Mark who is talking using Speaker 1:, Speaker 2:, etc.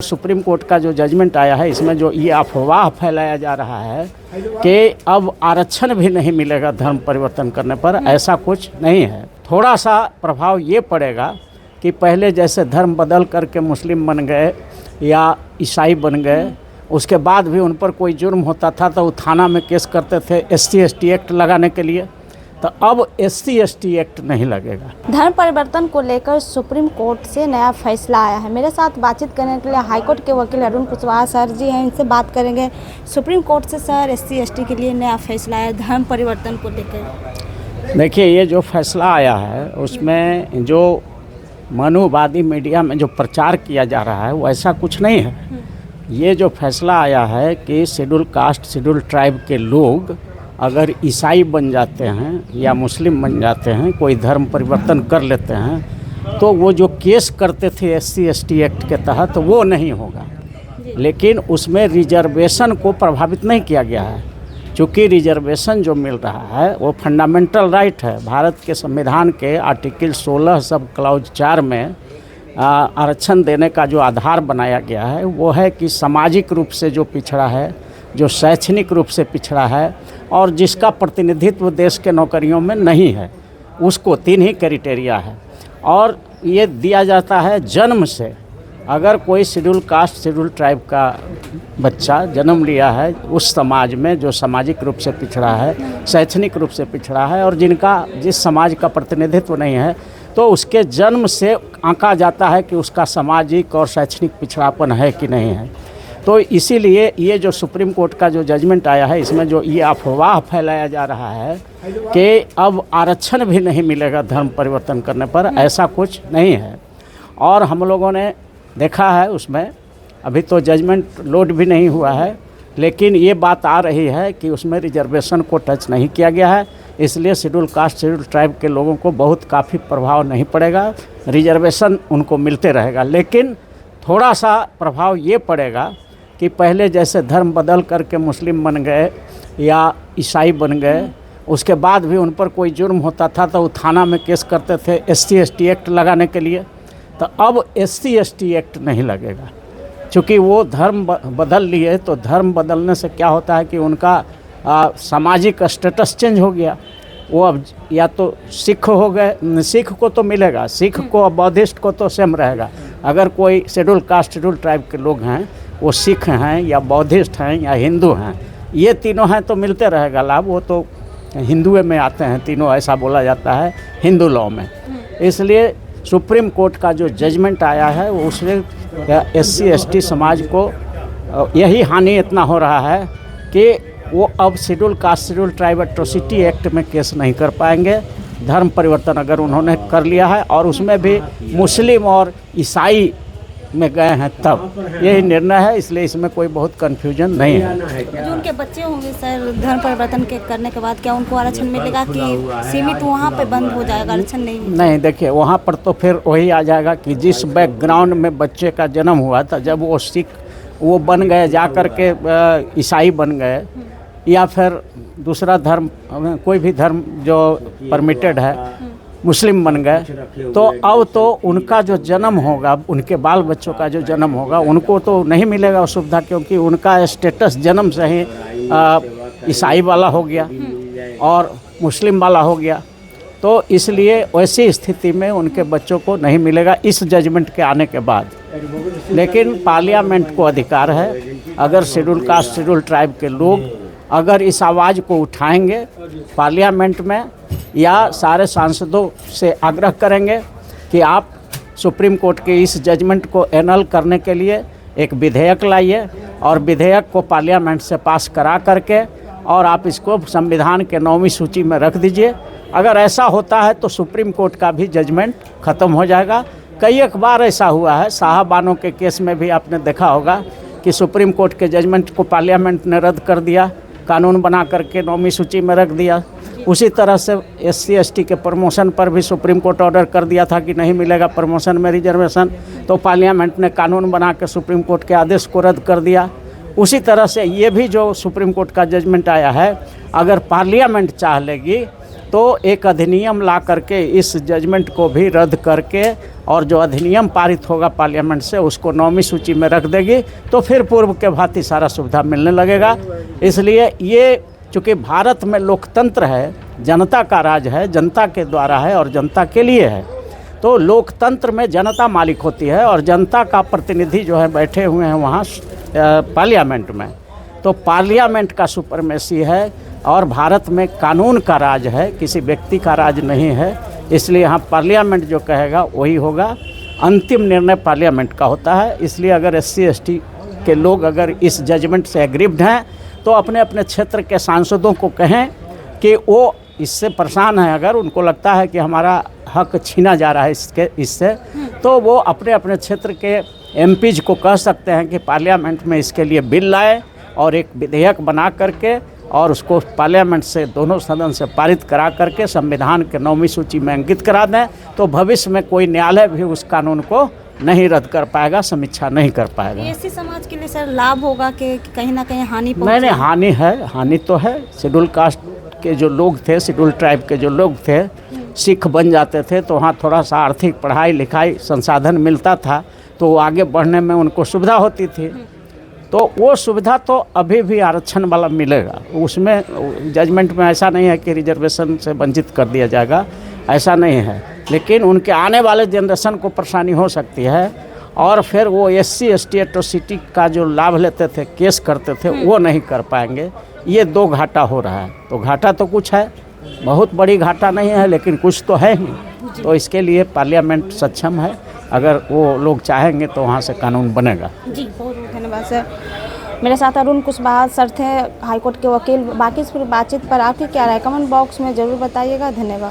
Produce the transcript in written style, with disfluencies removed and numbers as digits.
Speaker 1: Supreme court का जो judgement आया है, इसमें जो ये अफवाह फैलाया जा रहा है कि अब आरक्षण भी नहीं मिलेगा धर्म परिवर्तन करने पर, ऐसा कुछ नहीं है। थोड़ा सा प्रभाव ये पड़ेगा कि पहले जैसे धर्म बदल करके मुस्लिम बन गए या ईसाई बन गए, उसके बाद भी उन पर कोई जुर्म होता था तो वो थाना में केस करते थे SC/ST एक्ट लगाने के लिए, तो अब SC/ST एक्ट नहीं लगेगा।
Speaker 2: धर्म परिवर्तन को लेकर सुप्रीम कोर्ट से नया फैसला आया है। मेरे साथ बातचीत करने के लिए हाईकोर्ट के वकील अरुण कुशवाहा सर जी हैं, इनसे बात करेंगे। सुप्रीम कोर्ट से सर SC/ST के लिए नया फैसला है धर्म परिवर्तन को लेकर।
Speaker 1: देखिए, ये जो फैसला आया है उसमें जो मनुवादी मीडिया में जो प्रचार किया जा रहा है वो ऐसा कुछ नहीं है। ये जो फैसला आया है कि शेड्यूल कास्ट शेड्यूल ट्राइब के लोग अगर ईसाई बन जाते हैं या मुस्लिम बन जाते हैं, कोई धर्म परिवर्तन कर लेते हैं, तो वो जो केस करते थे SC/ST एक्ट के तहत वो नहीं होगा। लेकिन उसमें रिजर्वेशन को प्रभावित नहीं किया गया है, क्योंकि रिजर्वेशन जो मिल रहा है वो फंडामेंटल राइट है। भारत के संविधान के आर्टिकल 16 सब क्लॉज 4 में आरक्षण देने का जो आधार बनाया गया है वो है कि सामाजिक रूप से जो पिछड़ा है, जो शैक्षणिक रूप से पिछड़ा है और जिसका प्रतिनिधित्व देश के नौकरियों में नहीं है, उसको 3 ही क्राइटेरिया है। और ये दिया जाता है जन्म से। अगर कोई शेड्यूल कास्ट शेड्यूल ट्राइब का बच्चा जन्म लिया है उस समाज में जो सामाजिक रूप से पिछड़ा है, शैक्षणिक रूप से पिछड़ा है और जिस समाज का प्रतिनिधित्व नहीं है, तो उसके जन्म से आंका जाता है कि उसका सामाजिक और शैक्षणिक पिछड़ापन है कि नहीं है। तो इसीलिए ये जो सुप्रीम कोर्ट का जो जजमेंट आया है, इसमें जो ये अफवाह फैलाया जा रहा है कि अब आरक्षण भी नहीं मिलेगा धर्म परिवर्तन करने पर, ऐसा कुछ नहीं है। और हम लोगों ने देखा है उसमें अभी तो जजमेंट लोड भी नहीं हुआ है, लेकिन ये बात आ रही है कि उसमें रिजर्वेशन को टच नहीं किया गया है, इसलिए शेड्यूल कास्ट शेड्यूल ट्राइब के लोगों को बहुत काफ़ी प्रभाव नहीं पड़ेगा, रिजर्वेशन उनको मिलते रहेगा। लेकिन थोड़ा सा प्रभाव ये पड़ेगा कि पहले जैसे धर्म बदल करके मुस्लिम बन गए या ईसाई बन गए, उसके बाद भी उन पर कोई जुर्म होता था तो वो थाना में केस करते थे SC/ST एक्ट लगाने के लिए, तो अब SC/ST एक्ट नहीं लगेगा, क्योंकि वो धर्म बदल लिए। तो धर्म बदलने से क्या होता है कि उनका सामाजिक स्टेटस चेंज हो गया। वो अब या तो सिख हो गए, सिख को तो मिलेगा, सिख को और बौद्धिस्ट को तो सेम रहेगा। अगर कोई शेड्यूल कास्ट शेड्यूल ट्राइब के लोग हैं, वो सिख हैं या बौद्धिस्ट हैं या हिंदू हैं, ये तीनों हैं तो मिलते रहेगा लाभ। वो तो हिंदुए में आते हैं तीनों, ऐसा बोला जाता है हिंदू लॉ में। इसलिए सुप्रीम कोर्ट का जो जजमेंट आया है वो उससे SC/ST समाज को यही हानि इतना हो रहा है कि वो अब schedule caste schedule tribe atrocity act में केस नहीं कर पाएंगे। धर्म परिवर्तन अगर उन्होंने कर लिया है और उसमें भी मुस्लिम और ईसाई में गए हैं तब यही निर्णय है, इसलिए इसमें कोई बहुत कन्फ्यूजन नहीं है।
Speaker 2: जो उनके बच्चे होंगे सर धर्म परिवर्तन करने के बाद क्या उनको आरक्षण मिलेगा कि सीमित वहाँ पे बंद हो जाएगा, आरक्षण नहीं? देखिए, वहाँ पर तो फिर वही आ जाएगा कि जिस बैकग्राउंड में बच्चे का जन्म हुआ था, जब वो सिख वो बन गए, जा कर के ईसाई बन गए या फिर दूसरा धर्म कोई भी धर्म जो परमिटेड है मुस्लिम बन गए, तो अब तो उनका जो जन्म होगा, उनके बाल बच्चों का जो जन्म होगा, उनको तो नहीं मिलेगा सुविधा, क्योंकि उनका स्टेटस जन्म से ही ईसाई वाला हो गया और मुस्लिम वाला हो गया। तो इसलिए वैसी स्थिति में उनके बच्चों को नहीं मिलेगा इस जजमेंट के आने के बाद। लेकिन पार्लियामेंट को अधिकार है, अगर शेड्यूल कास्ट शेड्यूल ट्राइब के लोग अगर इस आवाज़ को उठाएंगे पार्लियामेंट में या सारे सांसदों से आग्रह करेंगे कि आप सुप्रीम कोर्ट के इस जजमेंट को एनल करने के लिए एक विधेयक लाइए और विधेयक को पार्लियामेंट से पास करा करके और आप इसको संविधान के 9वीं सूची में रख दीजिए। अगर ऐसा होता है तो सुप्रीम कोर्ट का भी जजमेंट ख़त्म हो जाएगा। कई एक बार ऐसा हुआ है, साहबानों के केस में भी आपने देखा होगा कि सुप्रीम कोर्ट के जजमेंट को पार्लियामेंट ने रद्द कर दिया, कानून बना करके 9वीं सूची में रख दिया। उसी तरह से SC/ST के प्रमोशन पर भी सुप्रीम कोर्ट ऑर्डर कर दिया था कि नहीं मिलेगा प्रमोशन में रिजर्वेशन, तो पार्लियामेंट ने कानून बना के सुप्रीम कोर्ट के आदेश को रद्द कर दिया। उसी तरह से ये भी जो सुप्रीम कोर्ट का जजमेंट आया है, अगर पार्लियामेंट चाह लेगी
Speaker 1: तो एक अधिनियम ला करके इस जजमेंट को भी रद्द करके और जो अधिनियम पारित होगा पार्लियामेंट से उसको 9वीं सूची में रख देगी, तो फिर पूर्व के भांति सारा सुविधा मिलने लगेगा। इसलिए ये चूँकि भारत में लोकतंत्र है, जनता का राज है, जनता के द्वारा है और जनता के लिए है, तो लोकतंत्र में जनता मालिक होती है और जनता का प्रतिनिधि जो है बैठे हुए हैं वहाँ पार्लियामेंट में, तो पार्लियामेंट का सुपरमेसी है और भारत में कानून का राज है, किसी व्यक्ति का राज नहीं है। इसलिए यहाँ पार्लियामेंट जो कहेगा वही होगा, अंतिम निर्णय पार्लियामेंट का होता है। इसलिए अगर SC ST के लोग अगर इस जजमेंट से एग्रीव्ड हैं तो अपने अपने क्षेत्र के सांसदों को कहें कि वो इससे परेशान है, अगर उनको लगता है कि हमारा हक छीना जा रहा है इससे, तो वो अपने अपने क्षेत्र के MPs को कह सकते हैं कि पार्लियामेंट में इसके लिए बिल लाए और एक विधेयक बना करके और उसको पार्लियामेंट से दोनों सदन से पारित करा करके संविधान के 9वीं सूची में अंकित करा दें, तो भविष्य में कोई न्यायालय भी उस कानून को नहीं रद्द कर पाएगा, समीक्षा नहीं कर पाएगा।
Speaker 2: SC समाज के लिए सर लाभ होगा कि कहीं ना कहीं हानि
Speaker 1: नहीं, हानि है, हानि तो है। शेड्यूल कास्ट के जो लोग थे, शेड्यूल ट्राइब के जो लोग थे, सिख बन जाते थे तो वहाँ थोड़ा सा आर्थिक पढ़ाई लिखाई संसाधन मिलता था, तो आगे बढ़ने में उनको सुविधा होती थी। तो वो सुविधा तो अभी भी आरक्षण वाला मिलेगा, उसमें जजमेंट में ऐसा नहीं है कि रिजर्वेशन से वंचित कर दिया जाएगा, ऐसा नहीं है। लेकिन उनके आने वाले जनरेशन को परेशानी हो सकती है और फिर वो SC ST एट्रोसिटी का जो लाभ लेते थे, केस करते थे, वो नहीं कर पाएंगे। ये 2 घाटा हो रहा है। तो घाटा तो कुछ है, बहुत बड़ी घाटा नहीं है, लेकिन कुछ तो है ही। तो इसके लिए पार्लियामेंट सक्षम है, अगर वो लोग चाहेंगे तो वहाँ से कानून बनेगा।
Speaker 2: जी, बहुत बहुत धन्यवाद सर। मेरे साथ अरुण कुशवाहा सर थे, हाईकोर्ट के वकील। बाकी इस पूरी बातचीत पर आपकी क्या राय, कमेंट बॉक्स में ज़रूर बताइएगा। धन्यवाद।